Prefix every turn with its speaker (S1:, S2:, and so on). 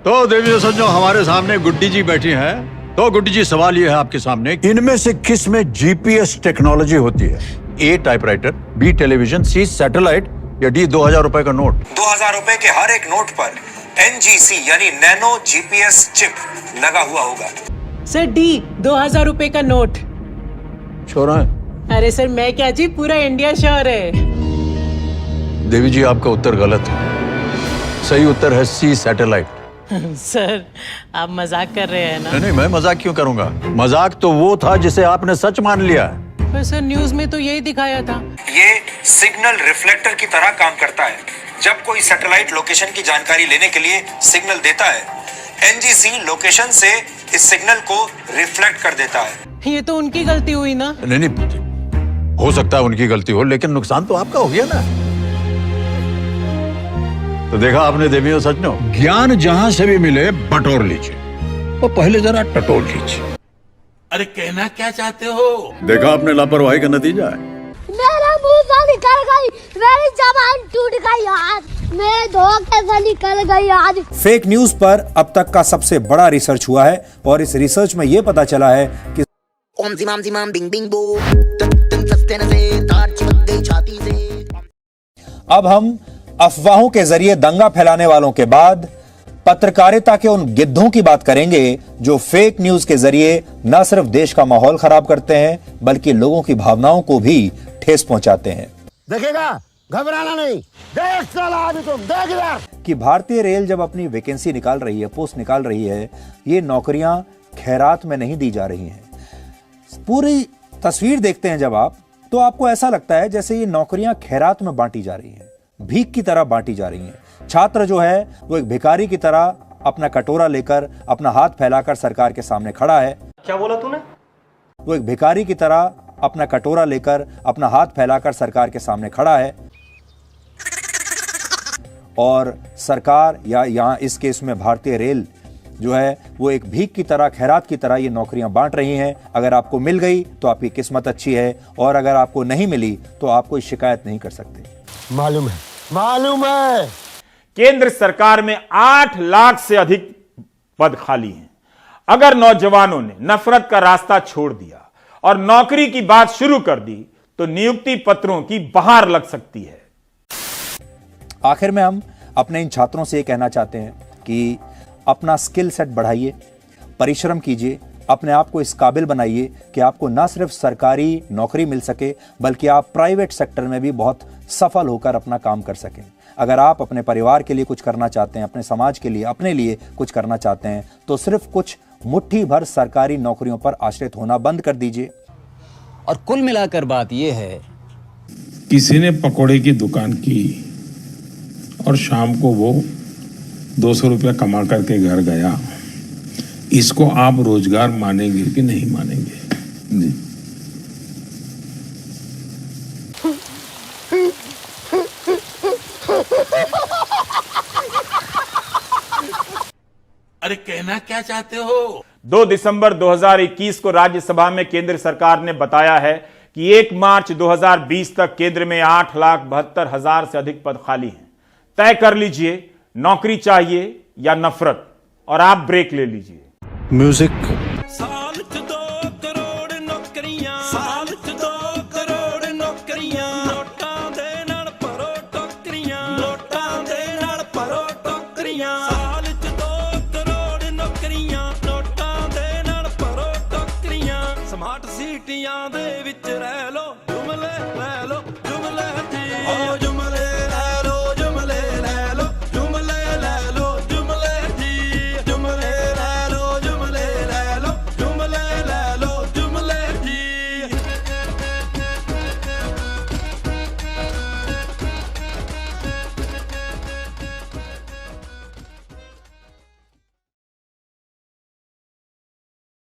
S1: तो देवी सज्जनों, हमारे सामने गुड्डी जी बैठी हैं। तो गुड्डी जी, सवाल ये है आपके सामने, इनमें से किस में जीपीएस टेक्नोलॉजी होती है? ए टाइपराइटर, बी टेलीविजन, सी सैटेलाइट या डी 2000 रुपए का नोट?
S2: 2000 रुपए के हर एक नोट पर NGC यानी नैनो जीपीएस चिप लगा हुआ होगा।
S3: सर डी 2000 रुपए का नोट।
S1: श्योर है?
S3: अरे सर मैं क्या जी, पूरा इंडिया श्योर है।
S1: देवी जी, आपका उत्तर गलत है। सही उत्तर है सी सैटेलाइट।
S3: सर आप मजाक कर रहे हैं ना?
S1: नहीं, मैं मजाक क्यों करूंगा? मजाक तो वो था जिसे आपने सच मान लिया।
S3: पर सर न्यूज में तो यही दिखाया था।
S2: ये सिग्नल रिफ्लेक्टर की तरह काम करता है। जब कोई सैटेलाइट लोकेशन की जानकारी लेने के लिए सिग्नल देता है, NGC लोकेशन से इस सिग्नल को रिफ्लेक्ट कर देता है।
S3: ये तो उनकी गलती हुई ना?
S1: नहीं, हो सकता है उनकी गलती हो, लेकिन नुकसान तो आपका हो गया ना। तो देखा आपने देवियों सज्जनों, ज्ञान जहां से भी मिले बटोर लीजिए और पहले जरा टटोल लीजिए।
S4: अरे कहना क्या चाहते हो?
S1: देखा आपने लापरवाही का नतीजा है।
S5: मेरा मुंह से निकल गई, मेरी जबान टूट गई यार, मेरे धोखे से निकल गई आज।
S6: फेक न्यूज पर अब तक का सबसे बड़ा रिसर्च हुआ है और इस रिसर्च में यह पता चला है कि
S7: ओम जिमाम बिंग बिंग बो तुम सस्ते न से तार चिपक गई छाती से।
S6: अब हम अफवाहों के जरिए दंगा फैलाने वालों के बाद पत्रकारिता के उन गिद्धों की बात करेंगे जो फेक न्यूज के जरिए न सिर्फ देश का माहौल खराब करते हैं बल्कि लोगों की भावनाओं को भी ठेस पहुंचाते हैं।
S8: देखेगा, घबराना नहीं, देख साला अभी तुम देख यार।
S6: कि भारतीय रेल जब अपनी वैकेंसी निकाल रही है, पोस्ट निकाल रही है, ये नौकरियां खैरात में नहीं दी जा रही हैं। पूरी तस्वीर देखते हैं जब आप, तो आपको ऐसा लगता है जैसे ये नौकरियां खैरात में बांटी जा रही हैं, भीख की तरह बांटी जा रही हैं। छात्र जो है वो एक भिखारी की तरह अपना कटोरा लेकर, अपना हाथ फैलाकर सरकार के सामने खड़ा है।
S9: क्या बोला तूने?
S6: वो एक भिखारी की तरह अपना कटोरा लेकर, अपना हाथ फैलाकर सरकार के सामने खड़ा है और सरकार या यहां इस केस में भारतीय रेल जो है वो एक भीख की तरह, खैरात की तरह ये नौकरियां बांट रही हैं। अगर आपको मिल गई तो आपकी किस्मत अच्छी है और अगर आपको नहीं मिली तो आप कोई शिकायत नहीं कर सकते।
S8: मालूम है।
S4: केंद्र सरकार में 8 लाख से अधिक पद खाली हैं। अगर नौजवानों ने नफरत का रास्ता छोड़ दिया और नौकरी की बात शुरू कर दी तो नियुक्ति पत्रों की बहार लग सकती है।
S6: आखिर में हम अपने इन छात्रों से ये कहना चाहते हैं कि अपना स्किल सेट बढ़ाइए, परिश्रम कीजिए, अपने आप को इस काबिल बनाइए कि आपको ना सिर्फ सरकारी नौकरी मिल सके बल्कि आप प्राइवेट सेक्टर में भी बहुत सफल होकर अपना काम कर सकें। अगर आप अपने परिवार के लिए कुछ करना चाहते हैं, अपने समाज के लिए, अपने लिए कुछ करना चाहते हैं तो सिर्फ कुछ मुट्ठी भर सरकारी नौकरियों पर आश्रित होना बंद कर दीजिए।
S10: और कुल मिलाकर बात यह है,
S11: किसी ने पकोड़े की दुकान की और शाम को वो 200 रुपया कमा करके घर गया। इसको आप रोजगार मानेंगे कि नहीं मानेंगे? जी।
S4: अरे कहना क्या चाहते हो? 2 दिसंबर 2021 को राज्यसभा में केंद्र सरकार ने बताया है कि 1 मार्च 2020 तक केंद्र में 8,72,000 से अधिक पद खाली हैं। तय कर लीजिए, नौकरी चाहिए या नफरत, और आप ब्रेक ले लीजिए।
S1: म्यूजिक